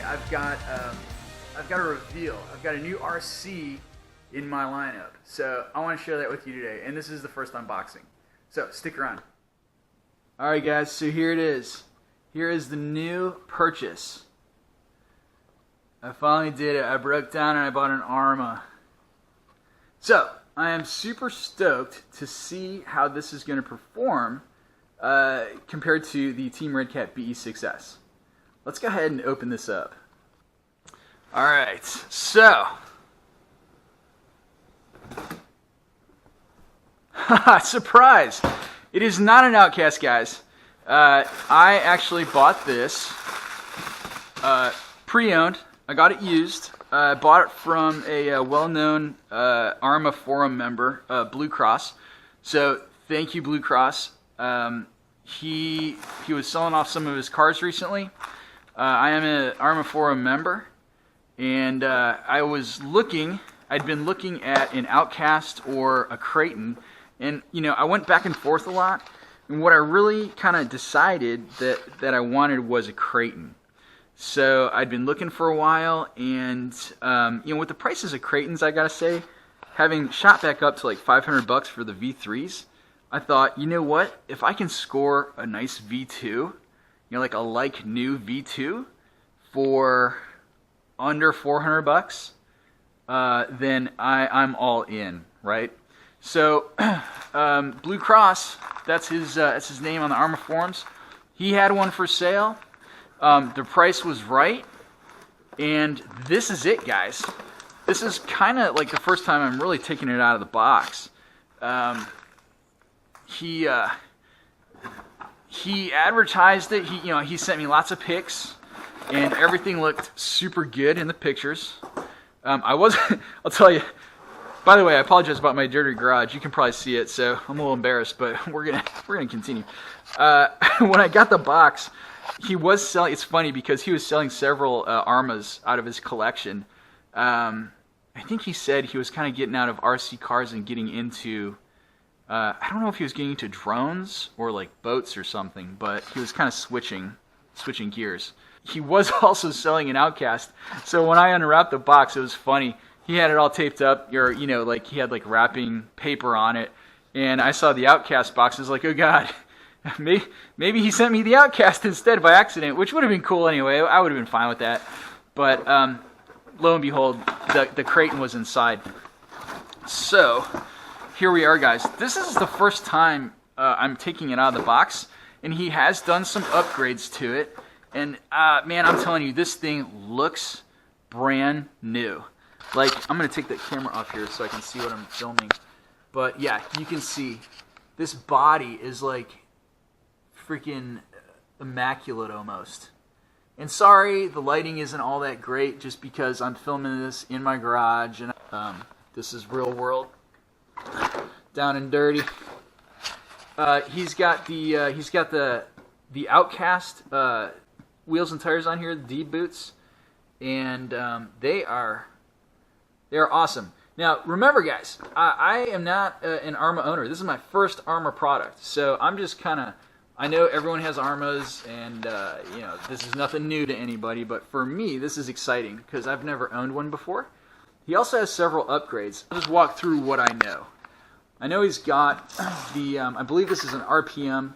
I've got a reveal. I've got a new RC in my lineup, so I want to share that with you today. And this is the first unboxing, so stick around. All right, guys. So here it is. Here is the new purchase. I finally did it. I broke down and I bought an Arrma. So I am super stoked to see how this is going to perform compared to the Team Redcat BE6S. Let's go ahead and open this up. All right, so surprise! It is not an Outcast, guys. I actually bought this pre-owned. I got it used. I bought it from a well-known Arrma forum member, Blue Cross. So thank you, Blue Cross. He was selling off some of his cars recently. I am an Arrma forum member, and I'd been looking at an Outcast or a Kraton, and I went back and forth a lot. And what I really kind of decided that I wanted was a Kraton. So I'd been looking for a while, and with the prices of Kratons, I gotta say, having shot back up to like $500 for the V3s, I thought, you know what? If I can score a nice V2, like a new V2 for under $400, then I'm all in, right? So Blue Cross, that's his name on the Arrma forums. He had one for sale. The price was right, and this is it, guys. This is kind of like the first time I'm really taking it out of the box. He advertised it. He sent me lots of pics, and everything looked super good in the pictures. I'll tell you. By the way, I apologize about my dirty garage. You can probably see it, so I'm a little embarrassed, but we're gonna continue. When I got the box, he was selling. It's funny because he was selling several Arrmas out of his collection. I think he said he was kind of getting out of RC cars and getting into. I don't know if he was getting into drones or like boats or something, but he was kind of switching gears. He was also selling an Outcast. So when I unwrapped the box, it was funny. He had it all taped up, or like he had like wrapping paper on it, and I saw the Outcast box. I was like, oh god, maybe he sent me the Outcast instead by accident, which would have been cool anyway. I would have been fine with that. But lo and behold, the Kraton was inside. So here we are, guys. This is the first time I'm taking it out of the box, and he has done some upgrades to it. And man, I'm telling you, this thing looks brand new. Like, I'm going to take the camera off here so I can see what I'm filming. But yeah, you can see this body is like freaking immaculate almost. And sorry, the lighting isn't all that great just because I'm filming this in my garage, and this is real world, down and dirty. He's got the Outcast wheels and tires on here, the D boots, and they are awesome. Now, remember, guys, I am not an Arrma owner. This is my first Arrma product, so I'm just kind of. I know everyone has Arrmas, and this is nothing new to anybody, but for me, this is exciting because I've never owned one before. He also has several upgrades. I'll just walk through what I know. I know he's got the, I believe this is an RPM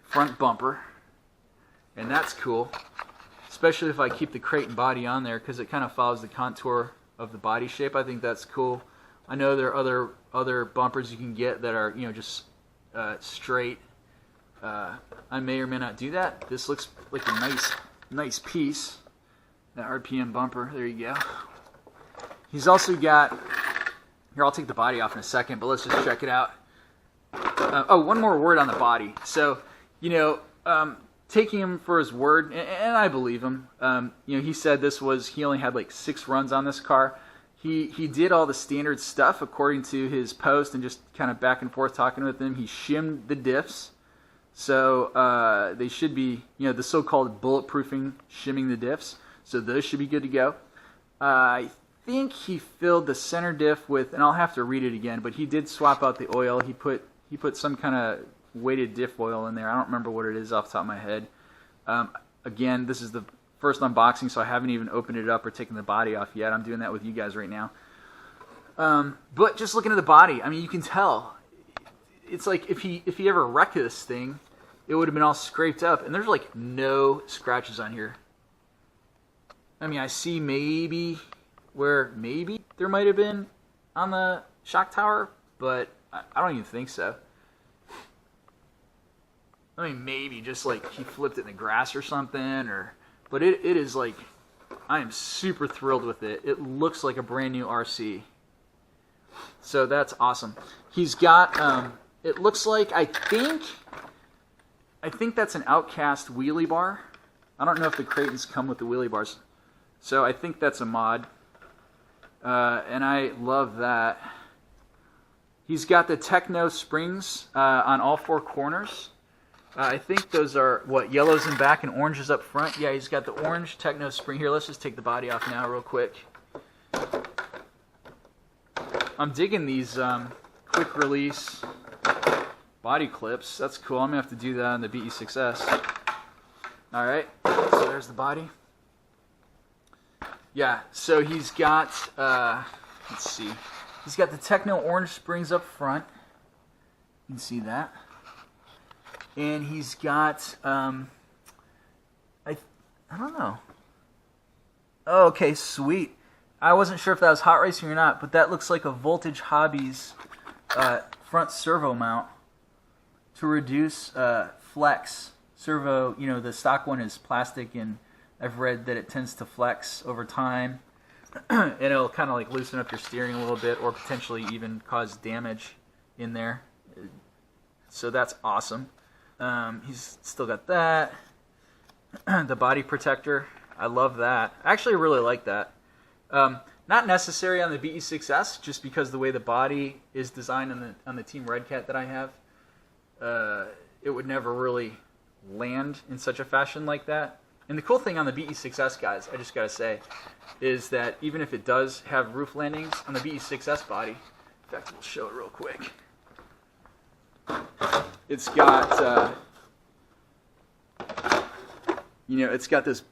front bumper, and that's cool, especially if I keep the Kraton body on there because it kind of follows the contour of the body shape. I think that's cool. I know there are other bumpers you can get that are just straight. I may or may not do that. This looks like a nice piece. That RPM bumper. There you go. He's also got. Here, I'll take the body off in a second, but let's just check it out. One more word on the body. So, taking him for his word, and I believe him. He said he only had like 6 runs on this car. He did all the standard stuff according to his post, and just kind of back and forth talking with him. He shimmed the diffs, so they should be, the so-called bulletproofing, shimming the diffs. So those should be good to go. I think he filled the center diff with, and I'll have to read it again, but he did swap out the oil. He put some kind of weighted diff oil in there. I don't remember what it is off the top of my head. Again, this is the first unboxing, so I haven't even opened it up or taken the body off yet. I'm doing that with you guys right now. But just looking at the body, I mean, you can tell. It's like if he ever wrecked this thing, it would have been all scraped up. And there's like no scratches on here. I mean, I see maybe where maybe there might have been on the shock tower, but I don't even think so. I mean, maybe just like he flipped it in the grass or something, but it is like, I am super thrilled with it. It looks like a brand new RC. So that's awesome. He's got, it looks like, I think that's an Outcast wheelie bar. I don't know if the Kratons come with the wheelie bars. So I think that's a mod. And I love that. He's got the Techno springs on all four corners. I think those are, what, yellows in back and oranges up front? Yeah, he's got the orange Techno spring. Here, let's just take the body off now real quick. I'm digging these quick release body clips. That's cool. I'm going to have to do that on the BE6S. Alright, so there's the body. Yeah, so he's got, let's see. He's got the Techno orange springs up front. You can see that. And he's got, I don't know. Oh, okay, sweet. I wasn't sure if that was hot racing or not, but that looks like a Voltage Hobbies front servo mount to reduce flex. Servo, you know, the stock one is plastic, and I've read that it tends to flex over time. And it'll kind of like loosen up your steering a little bit, or potentially even cause damage in there. So that's awesome. He's still got that. The body protector, I love that. Actually, I really like that. Not necessary on the BE6S, just because the way the body is designed on the Team Red Cat that I have, it would never really land in such a fashion like that. And the cool thing on the BE6S, guys, I just gotta say, is that even if it does have roof landings on the BE6S body, in fact, we'll show it real quick. It's got, you know, it's got this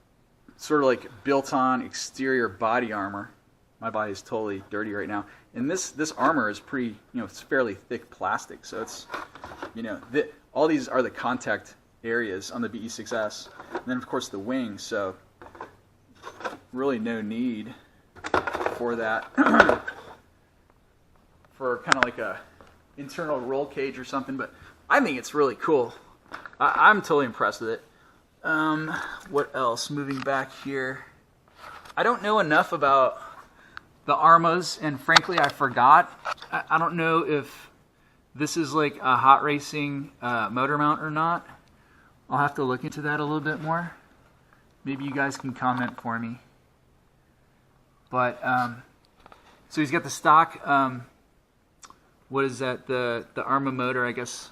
sort of like built-on exterior body armor. My body is totally dirty right now, and this armor is pretty, you know, it's fairly thick plastic. So it's, you know, all these are the contact areas on the BE6S, and then of course the wing. So really no need for that for kind of like a internal roll cage or something. But I think it's really cool. I'm totally impressed with it. What else? Moving back here, I don't know enough about the Arrmas, and frankly, I forgot. I don't know if this is like a hot racing motor mount or not. I'll have to look into that a little bit more. Maybe you guys can comment for me. But so he's got the stock. What is that? The Arrma motor, I guess.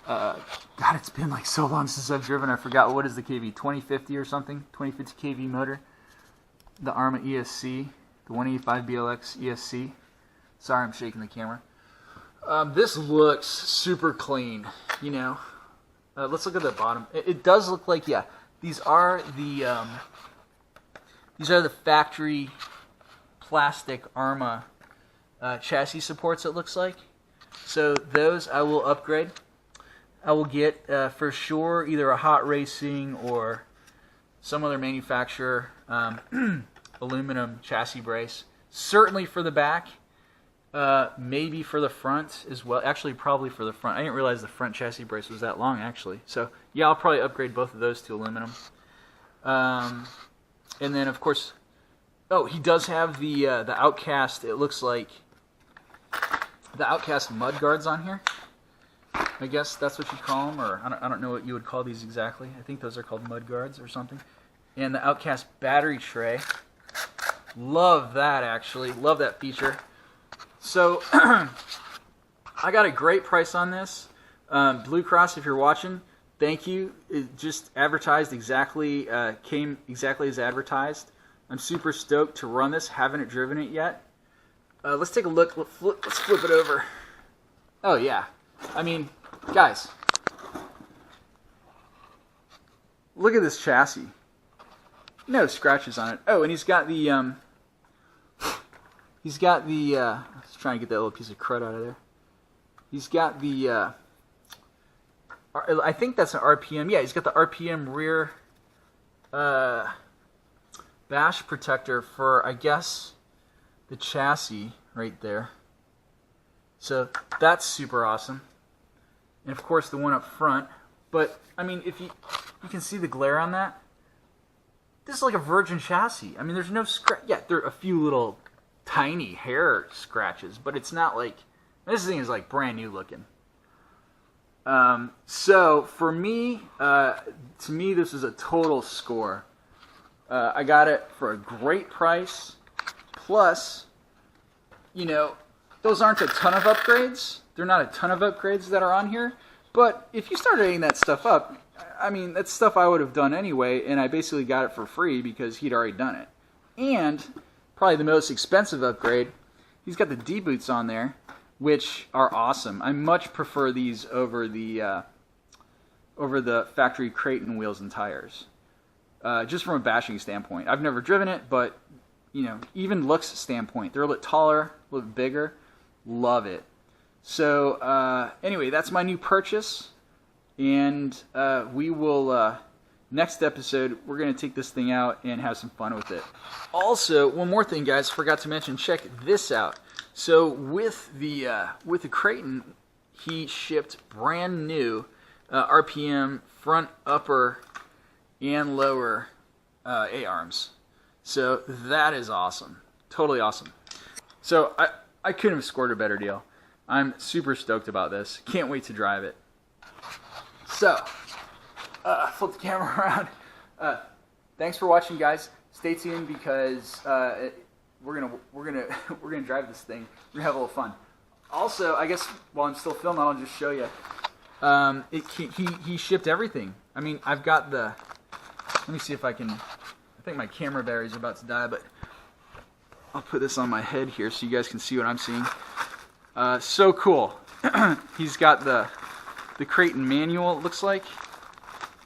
God, it's been like so long since I've driven. I forgot, what is the KV? 2050 or something? 2050 KV motor. The Arrma ESC, the 185 BLX ESC. Sorry, I'm shaking the camera. This looks super clean. You know, let's look at the bottom. It does look like, yeah, these are the factory plastic Arrma chassis supports. It looks like. So those I will upgrade. I will get for sure either a hot racing or some other manufacturer aluminum chassis brace. Certainly for the back, maybe for the front as well. Actually, probably for the front. I didn't realize the front chassis brace was that long, actually. So yeah, I'll probably upgrade both of those to aluminum. And then of course, oh, he does have the Outcast. It looks like the Outcast mud guards on here. I guess that's what you call them, or I don't know what you would call these exactly. I think those are called mud guards or something. And the Outcast battery tray. Love that, actually. Love that feature. So, I got a great price on this. Blue Cross, if you're watching, thank you. It just advertised exactly, came exactly as advertised. I'm super stoked to run this. Haven't driven it yet. Let's take a look. Let's flip it over. Oh, yeah. I mean, guys, look at this chassis. no scratches on it. Oh, and he's got the let's try and get that little piece of crud out of there. He's got the I think that's an RPM. Yeah, he's got the RPM rear bash protector for, I guess, the chassis right there. So that's super awesome. And of course the one up front. But I mean, if you can see the glare on that. This is like a virgin chassis. I mean, there's no scratch. Yeah, there are a few little tiny hair scratches, but it's not like, this thing is like brand new looking. So for me, to me, this is a total score. I got it for a great price. Plus, you know, those aren't a ton of upgrades. They're not a ton of upgrades that are on here. But if you start adding that stuff up, I mean, that's stuff I would have done anyway, and I basically got it for free because he'd already done it. And probably the most expensive upgrade, he's got the D-boots on there, which are awesome. I much prefer these over the factory Kraton wheels and tires, just from a bashing standpoint. I've never driven it, but you know, even looks standpoint, they're a little bit taller, a little bit bigger. Love it. So anyway, that's my new purchase, and we will next episode we're going to take this thing out and have some fun with it. Also, one more thing, guys, forgot to mention, check this out. So with the Kraton, he shipped brand new RPM front, upper, and lower A-arms. So that is awesome, totally awesome. So I couldn't have scored a better deal. I'm super stoked about this. Can't wait to drive it. So, flip the camera around. Thanks for watching, guys. Stay tuned because we're gonna drive this thing. We're gonna have a little fun. Also, I guess while I'm still filming, I'll just show you. He shipped everything. I mean, I've got the. Let me see if I can. I think my camera battery's about to die, but I'll put this on my head here so you guys can see what I'm seeing. So cool. He's got the Kraton manual, it looks like.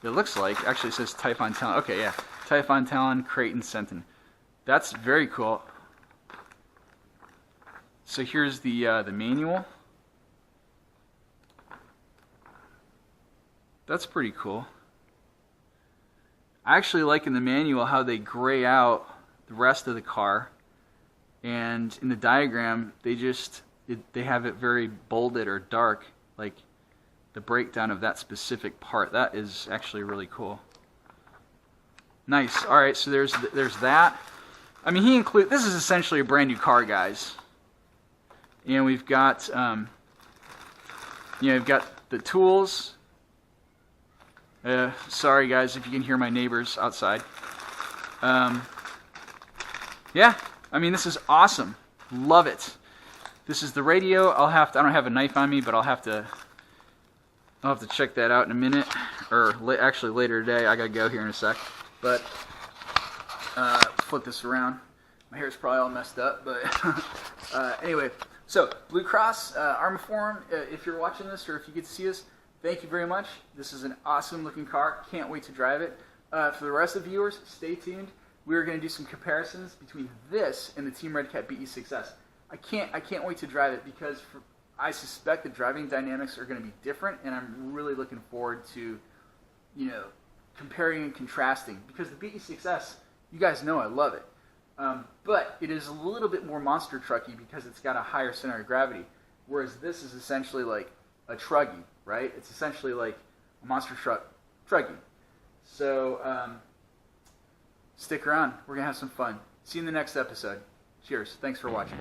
Actually it says Typhon Talon. Okay, yeah. Typhon Talon, Kraton Sentin. That's very cool. So here's the manual. That's pretty cool. I actually like in the manual how they gray out the rest of the car. And in the diagram, they have it very bolded or dark, like the breakdown of that specific part. That is actually really cool. Nice. All right, so there's that. I mean, this is essentially a brand new car, guys. And we've got, we've got the tools. Sorry, guys, if you can hear my neighbors outside. Yeah, I mean, this is awesome. Love it. This is the radio. I don't have a knife on me, but I'll have to check that out in a minute, or actually later today. I gotta go here in a sec. But flip this around. My hair's probably all messed up, but anyway. So Blue Cross Arrma Forum. If you're watching this, or if you get to see us, thank you very much. This is an awesome looking car. Can't wait to drive it. For the rest of the viewers, stay tuned. We are going to do some comparisons between this and the Team Redcat BE6S. I can't wait to drive it because I suspect the driving dynamics are going to be different, and I'm really looking forward to, comparing and contrasting. Because the BE6S, you guys know I love it, but it is a little bit more monster trucky because it's got a higher center of gravity, whereas this is essentially like a truggy, right? It's essentially like a monster truck truggy. So stick around. We're gonna have some fun. See you in the next episode. Cheers. Thanks for watching.